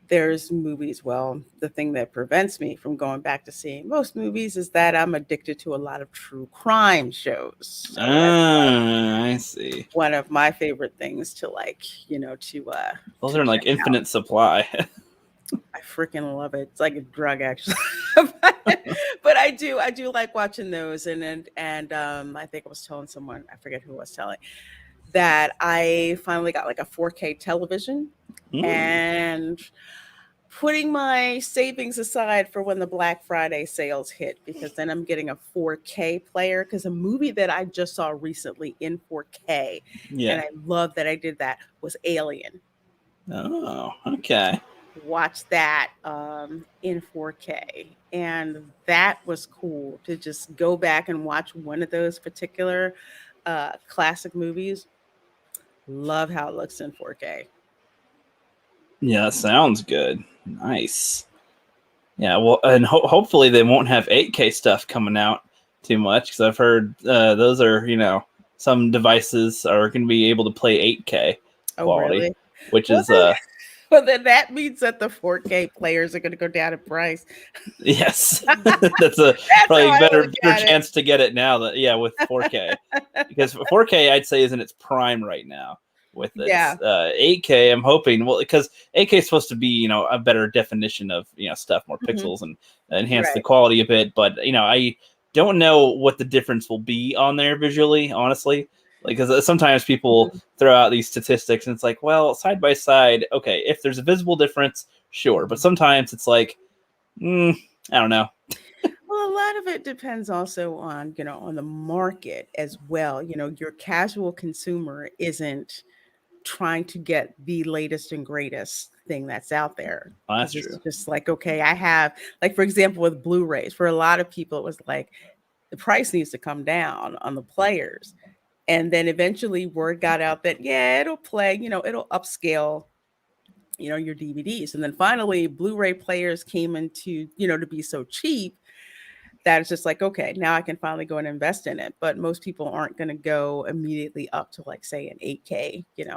there's movies. Well, the thing that prevents me from going back to seeing most movies is that I'm addicted to a lot of true crime shows. So I see. One of my favorite things to those are like infinite supply. I freaking love it. It's like a drug, actually. but I do like watching those. And I think I was telling someone, I forget who I was telling, that I finally got like a 4K television and putting my savings aside for when the Black Friday sales hit, because then I'm getting a 4K player, because a movie that I just saw recently in 4K, and I love that I did that, was Alien. Oh, okay. Watch that in 4K, and that was cool to just go back and watch one of those particular classic movies. Love how it looks in 4K. Yeah, sounds good. Nice. Yeah, well, and hopefully they won't have 8K stuff coming out too much, because I've heard those are, some devices are going to be able to play 8K quality, really? which is well, then that means that the 4K players are going to go down in price. Yes, that's probably better chance to get it now. With 4K, because 4K I'd say is in its prime right now, with its Yeah. 8K. I'm hoping, well, because 8K is supposed to be, a better definition of, stuff, more Mhm. pixels and enhance the Right. quality a bit. But, I don't know what the difference will be on there visually, honestly. Like, because sometimes people Mhm. throw out these statistics and it's like, well, side by side, okay, if there's a visible difference, sure. But sometimes it's like, I don't know. Well, a lot of it depends also on, on the market as well. Your casual consumer isn't trying to get the latest and greatest thing that's out there Well, that's because it's true. just like, okay, I have, like, for example, with Blu-rays, for a lot of people, it was like the price needs to come down on the players. And then eventually word got out that, yeah, it'll play, it'll upscale, your DVDs. And then finally, Blu-ray players came into, to be so cheap that it's just like, okay, now I can finally go and invest in it. But most people aren't going to go immediately up to, like, say, an 8K, an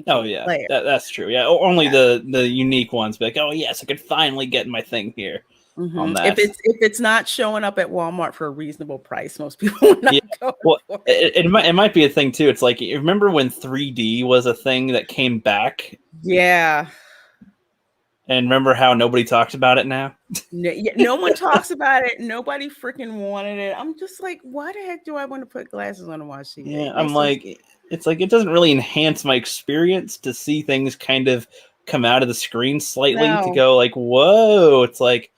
Oh 8K yeah, player. that's true. Yeah, only Yeah. the unique ones be like, oh yes, I could finally get my thing here on If that. it's not showing up at Walmart for a reasonable price, most people will Yeah. not go Well, for it. it might be a thing too. It's like, you remember when 3D was a thing that came back, Yeah. and remember how nobody talks about it now? No, yeah, no one talks about it. Nobody freaking wanted it. I'm just like, why the heck do I want to put glasses on and watch TV? Yeah, It I'm makes sense. like, it's like it doesn't really enhance my experience to see things kind of come out of the screen slightly to No. go like, whoa. It's like,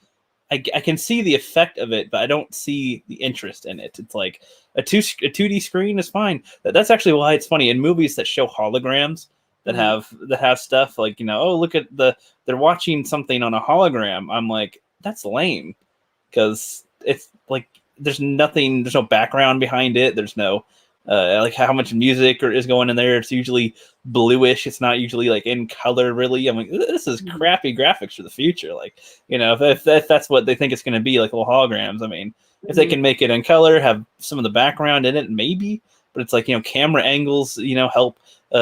I can see the effect of it, but I don't see the interest in it. It's like a 2D screen is fine. That's actually why it's funny in movies that show holograms that Mhm. have stuff like, oh, look at they're watching something on a hologram. I'm like, that's lame, because it's like there's no background behind it. There's no like how much music is going in there. It's usually bluish. It's not usually like in color really. I'm like, this is Mhm. crappy graphics for the future. Like, if that's what they think it's going to be, like little holograms. I mean, if they Mhm. can make it in color, have some of the background in it, maybe. But it's like, camera angles, help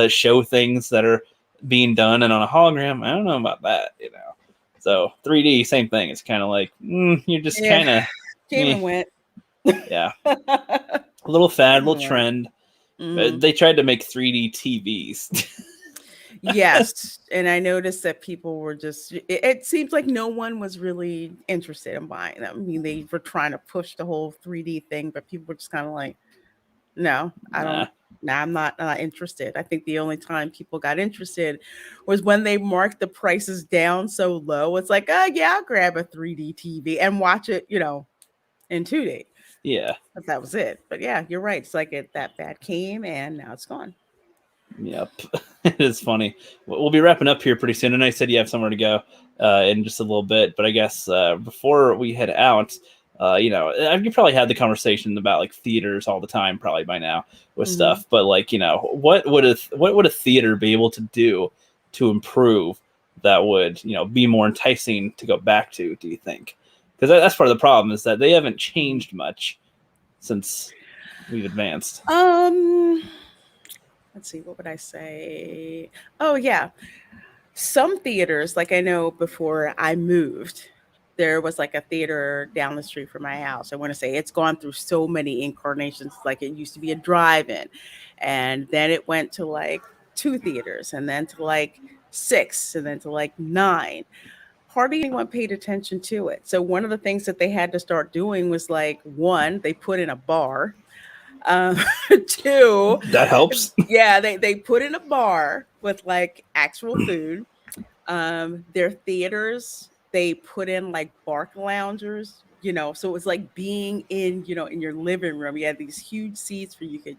show things that are being done, and on a hologram, I don't know about that. So 3D, same thing. It's kind of like, you're just Yeah. kind of, Came and went. yeah, a little fad, a Came little and went. trend. Mhm. They tried to make 3D TVs. Yes, and I noticed that people were just it seems like no one was really interested in buying them. I mean, they were trying to push the whole 3D thing, but people were just kind of like, no, I Nah, don't. No, I'm not interested. I think the only time people got interested was when they marked the prices down so low. It's like, oh yeah, I'll grab a 3D TV and watch it, in 2D. yeah, But that was it. But yeah, you're right. It's like that bad came and now it's gone. yep. It is funny. We'll be wrapping up here pretty soon, and I said you have somewhere to go in just a little bit, but I guess before we head out, you probably had the conversation about like theaters all the time, probably by now with Mhm. stuff. But like, what would a theater be able to do to improve that would be more enticing to go back to? Do you think? Because that's part of the problem, is that they haven't Mhm. changed much since we've advanced. Um, let's see, what would I say? Oh yeah. Some theaters, like I know before I moved, there was like a theater down the street from my house. I want to say it's gone through so many incarnations. Like it used to be a drive-in, and then it went to like two theaters, and then to like six, and then to like nine. Hardly anyone paid attention to it. So one of the things that they had to start doing was like, one, they put in a bar. Um, two, That helps. yeah, they put in a bar with like actual food. Their theaters, they put in like bark loungers, so it was like being in, in your living room. You had these huge seats where you could,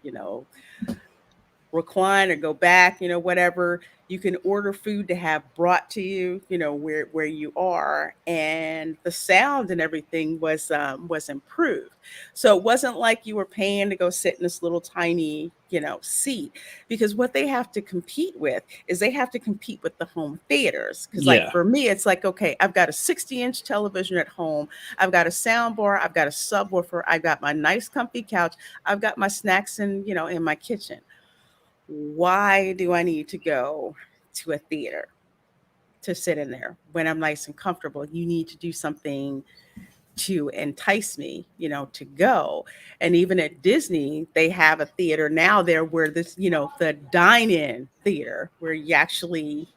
recline or go back, whatever. You can order food to have brought to you, where you are, and the sound and everything was improved. So it wasn't like you were paying to go sit in this little tiny, seat, because what they have to compete with is they have to compete with the home theaters. Because like Yeah. for me, it's like, okay, I've got a 60-inch television at home, I've got a sound bar, I've got a subwoofer, I've got my nice comfy couch, I've got my snacks in my kitchen. Why do I need to go to a theater to sit in there when I'm nice and comfortable? You need to do something to entice me, to go. And even at Disney, they have a theater now there where this, the dine-in theater where you actually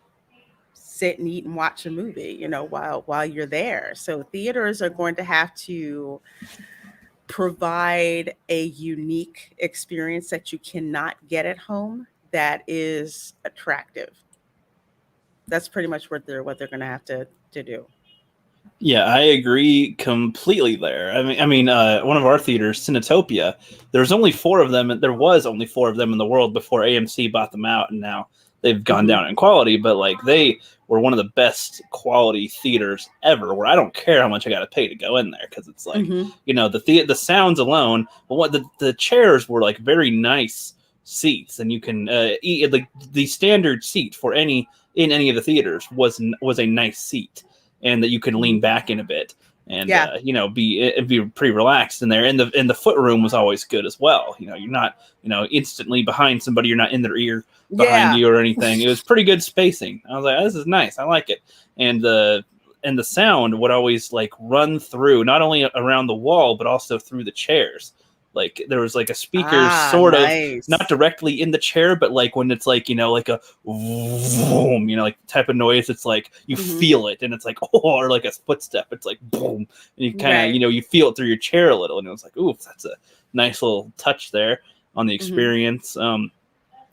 sit and eat and watch a movie, while you're there. So theaters are going to have to provide a unique experience that you cannot get at home that is attractive. That's pretty much what they're going to have to do. Yeah, I agree completely there. One of our theaters, Cinetopia, there's only four of them, and there was only four of them in the world before AMC bought them out, and now they've gone Mhm. down in quality. But like they were one of the best quality theaters ever, where I don't care how much I got to pay to go in there because it's like Mhm. the sounds alone. But what the chairs were like very nice seats, and you can eat like the standard seat for any of the theaters was a nice seat and that you could lean back in a bit and Yeah. be pretty relaxed in there. And the foot room was always good as well. You're not instantly behind somebody. You're not in their ear behind Yeah. you or anything. It was pretty good spacing. I was like, oh, this is nice. I like it. And the sound would always like run through not only around the wall but also through the chairs. Like there was like a speaker Ah, sort of not nice. directly in the chair, but like when it's like like a boom, like type of noise, it's like you Mhm. feel it, and it's like or like a footstep, it's like boom, and you kind of Right. you feel it through your chair a little, and it was like, ooh, that's a nice little touch there on the Mhm. experience.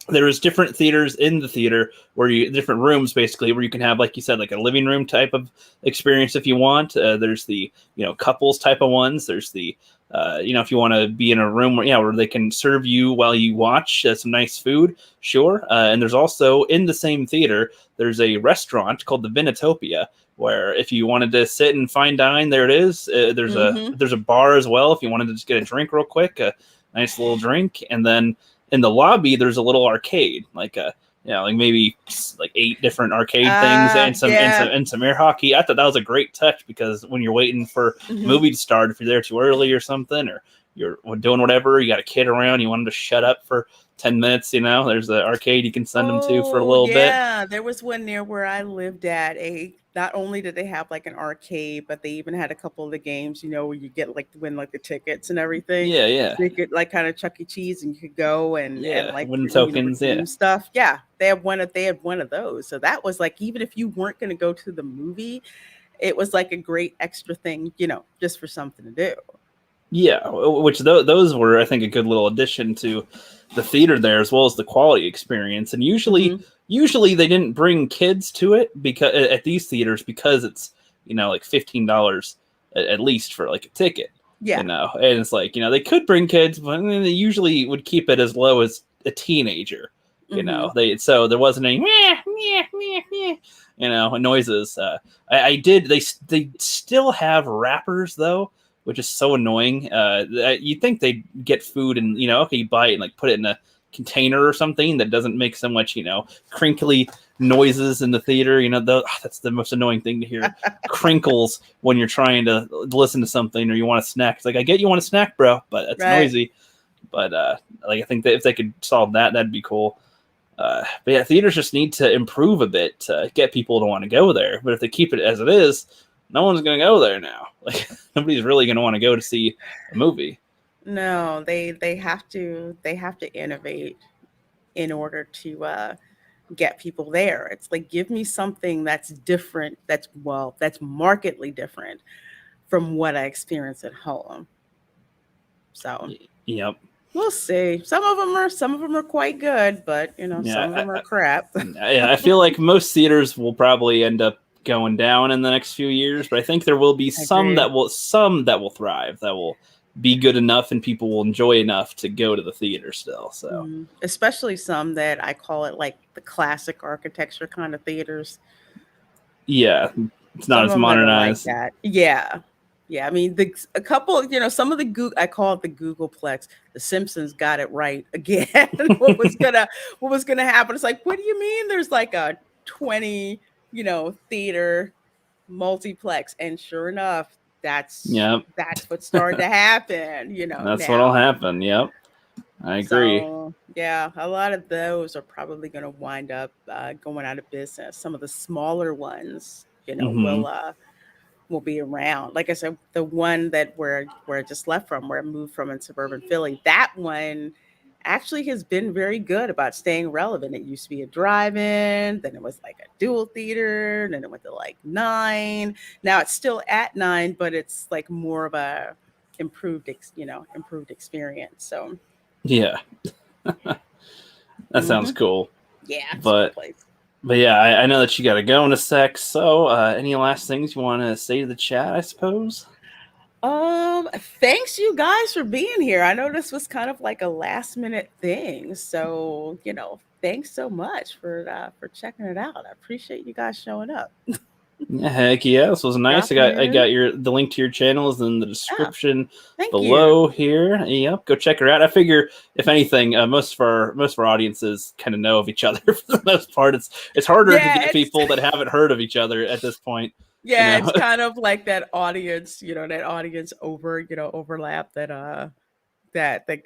There is different theaters in the theater where different rooms basically where you can have, like you said, like a living room type of experience if you want. There's the couples type of ones. There's the if you want to be in a room where they can serve you while you watch some nice food, sure. And there's also in the same theater there's a restaurant called the Vinotopia where if you wanted to sit and fine dine, there it is. Mhm. There's a bar as well if you wanted to just get a drink real quick, a nice little drink, and then in the lobby there's a little arcade like like maybe like 8 different arcade things Ah, and some and some yeah. and some air hockey. I thought that was a great touch because when you're waiting for a Mhm. movie to start, if you're there too early or something, or you're doing whatever, you got a kid around, you want them to shut up for 10 minutes, there's the arcade you can send them to for a Oh, little bit. yeah. There was one near where I lived at. Not only did they have like an arcade, but they even had a couple of the games, where you get like to win like the tickets and everything. Yeah, yeah, So you could like kind of Chuck E. Cheese and you could go and yeah, like wooden tokens, yeah. redeem stuff. Yeah. They had one of those. So that was like even if you weren't gonna go to the movie, it was like a great extra thing, just for something to do. Yeah, which those were, I think, a good little addition to the theater there, as well as the quality experience. And Hmm. usually they didn't bring kids to it because at these theaters because it's like $15 at least for like a ticket, Yeah. and it's like they could bring kids, but they usually would keep it as low as a teenager. Hmm. So there wasn't any meh, meh, meh, meh, noises. I did. They still have wrappers though, which is so annoying. You'd think they'd get food and okay, you buy it and like put it in a container or something that doesn't make so much crinkly noises in the theater. That's the most annoying thing to hear, crinkles when you're trying to listen to something or you want a snack. It's like I get you want a snack, bro, but it's Right. noisy. But like I think that if they could solve that, that'd be cool. But yeah, theaters just need to improve a bit to get people to want to go there. But if they keep it as it is, no one's going to go there now. Like nobody's really going to want to go to see a movie. No, they have to innovate in order to get people there. It's like give me something that's different, that's markedly different from what I experience at home. So Yep. we'll see. Some of them are quite good, but some of Yeah. them are crap. I feel like most theaters will probably end up going down in the next few years, but I think there will be I agree. some that will thrive, that will be good enough and people will enjoy enough to go to the theater still. So Especially some that I call it like the classic architecture kind of theaters. yeah, it's not Some as of them that are like modernized. that. Yeah. Yeah. I mean, a couple, some of the I call it the Googleplex. The Simpsons got it right again. what was gonna happen? It's like, what do you mean there's like a 20, theater multiplex? And sure enough, that's Yep, that's what started to happen, that's what'll now. happen. Yep, I agree. So yeah, a lot of those are probably going to wind up going out of business. Some of the smaller ones, Hmm. will be around. Like I said, the one that where I just left from, where I moved from in suburban Philly, that one actually has been very good about staying relevant. It used to be a drive-in, then it was like a dual theater, then it went to like 9. Now it's still at 9, but it's like more of a improved experience. So Yeah, that sounds mhm. cool. Yeah, it's a good But place. yeah, I know that you got to go in a sec. So any last things you want to say to the chat? I suppose. Thanks you guys for being here. I know this was kind of like a last minute thing. So, thanks so much for checking it out. I appreciate you guys showing up. Yeah, heck yeah, this was nice. Dropping I got in. the link to your channel is in the Yeah, description thank you. below here. Yep, go check her out. I figure if anything, most of our audiences kind of know of each other for the most part. It's harder to Yeah, get it's people that haven't heard of each other at this point. You yeah, know, it's kind of like that audience overlap that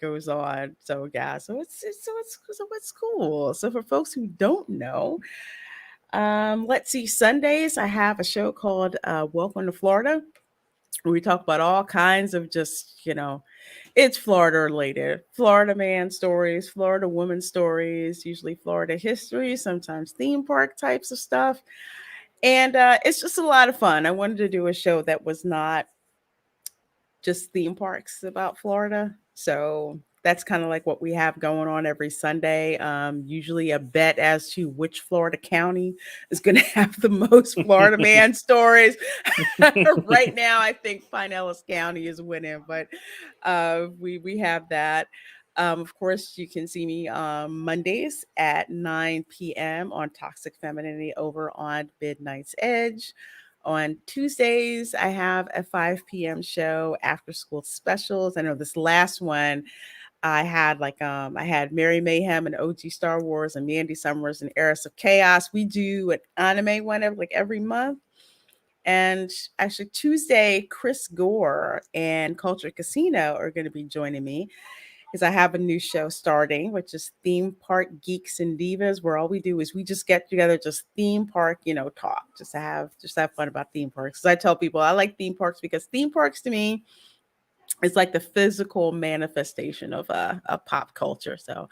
goes on. So yeah, so it's cool. So for folks who don't know, let's see, Sundays I have a show called Welcome to Florida, where we talk about all kinds of just, it's Florida related. Florida man stories, Florida woman stories, usually Florida history, sometimes theme park types of stuff. And it's just a lot of fun. I wanted to do a show that was not just theme parks about Florida. So that's kind of like what we have going on every Sunday. Usually a bet as to which Florida county is going to have the most Florida man stories. Right now, I think Pinellas County is winning, but we have that. Of course, you can see me Mondays at 9 p.m. on Toxic Femininity over on Midnight's Edge. On Tuesdays, I have a 5 p.m. show, after school specials. I know this last one I had Mary Mayhem and OG Star Wars and Mandy Summers and Eris of Chaos. We do an anime one every month. And actually Tuesday, Chris Gore and Culture Casino are going to be joining me, because I have a new show starting, which is Theme Park Geeks and Divas, where all we do is we just get together, just theme park, talk, just have fun about theme parks. 'Cause I tell people I like theme parks because theme parks to me, it's like the physical manifestation of pop culture. So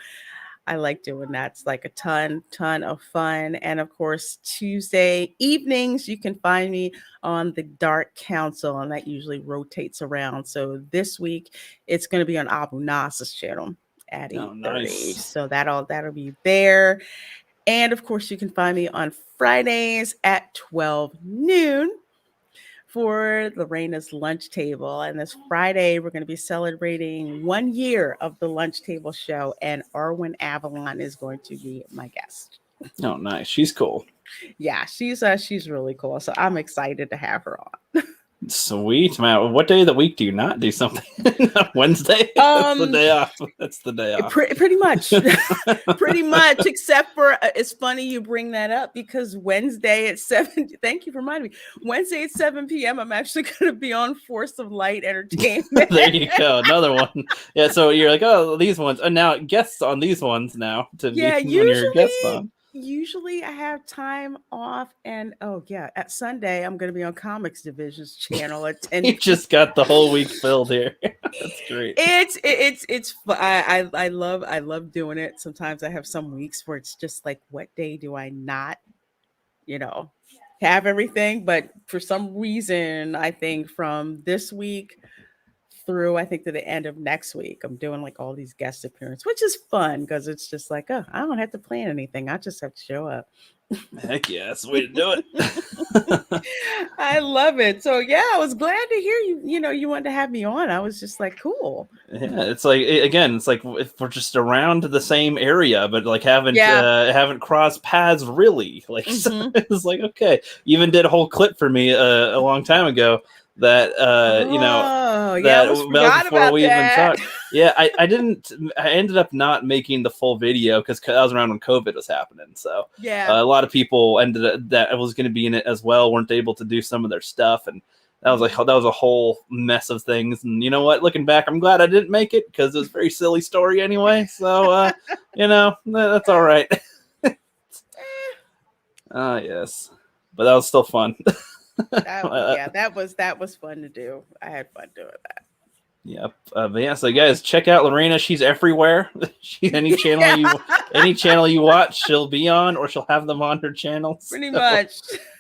I like doing that. It's like a ton of fun. And of course, Tuesday evenings, you can find me on the Dark Council, and that usually rotates around. So this week, it's going to be on Abu Nas's channel at oh, 8:30. nice. So that'll be there. And of course, you can find me on Fridays at 12 noon for the Reina's lunch table. And this Friday, we're going to be celebrating 1 year of the lunch table show, and Arwen Avalon is going to be my guest. Oh, nice. She's cool. Yeah, she's really cool. So I'm excited to have her on. Sweet, man. What day of the week do you not do something? Wednesday? That's the day off. That's the day off. Pretty much. Pretty much, except for it's funny you bring that up, because Wednesday at 7, thank you for reminding me. Wednesday at 7 p.m. I'm actually going to be on Force of Light Entertainment. There you go. Another one. Yeah, so you're like, oh, these ones. And now guests on these ones now to Yeah, be when you're guests on. usually I have time off, and oh yeah, at Sunday I'm going to be on Comics Division's channel at 10. You just got the whole week filled here. That's great. I love doing it. Sometimes I have some weeks where it's just like, what day do I not, you know, have everything? But for some reason, I think from this week through, I think, to the end of next week, I'm doing like all these guest appearances, which is fun because it's just like, oh, I don't have to plan anything. I just have to show up. Heck yeah, that's the way to do it. I love it. So yeah, I was glad to hear you wanted to have me on. I was just like, cool. Yeah, it's like, again, it's like if we're just around the same area, but like haven't crossed paths really. Like so it's like, okay, you even did a whole clip for me a long time ago that I forgot before about we that. even talked. Yeah, I ended up not making the full video because that was around when COVID was happening. So yeah, a lot of people ended up that was going to be in it as well weren't able to do some of their stuff, and that was a whole mess of things. And you know what? Looking back, I'm glad I didn't make it because it was a very silly story anyway. So that's all right. Yes, but that was still fun. That was fun to do. I had fun doing that. Yep. But yeah, so guys, check out Lorena. She's everywhere. Any channel you watch, she'll be on, or she'll have them on her channels. Pretty much.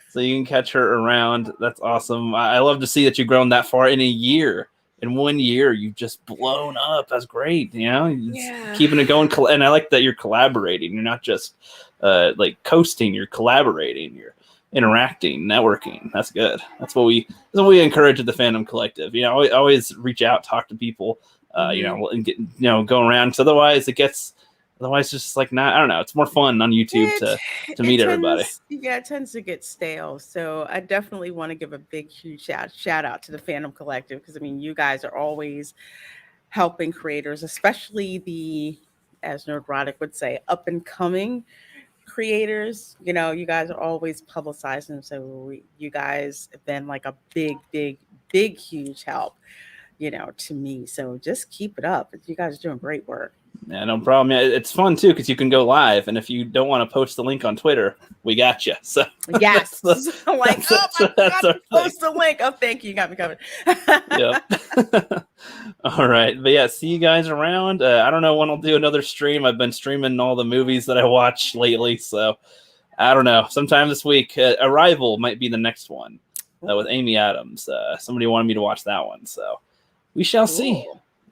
So you can catch her around. That's awesome. I love to see that you've grown that far in a year. In 1 year, you've just blown up. That's great. You know, keeping it going. And I like that you're collaborating. You're not just like coasting. You're collaborating. You're interacting, networking. That's good. That's what we encourage at the Fandom Collective. You know, always reach out, talk to people. You know, and get go around. Because otherwise, it's just like not. I don't know. It's more fun on YouTube to meet everybody. Yeah, it tends to get stale. So I definitely want to give a big, huge shout out to the Fandom Collective, because I mean, you guys are always helping creators, especially the, as Nerdrotic would say, up and coming creators. You know, you guys are always publicizing. So you guys have been like a big, huge help, you know, to me. So just keep it up. You guys are doing great work. Yeah, no problem. Yeah, it's fun too because you can go live, and if you don't want to post the link on Twitter, we got you. So yes, I'm like, I got to post the link. Oh, thank you, you got me covered. Yep. All right, but yeah, see you guys around. I don't know when I'll do another stream. I've been streaming all the movies that I watch lately, so I don't know. Sometime this week, Arrival might be the next one with Amy Adams. Somebody wanted me to watch that one, so we shall see.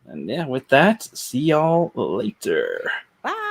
And yeah, with that, see y'all later. Bye.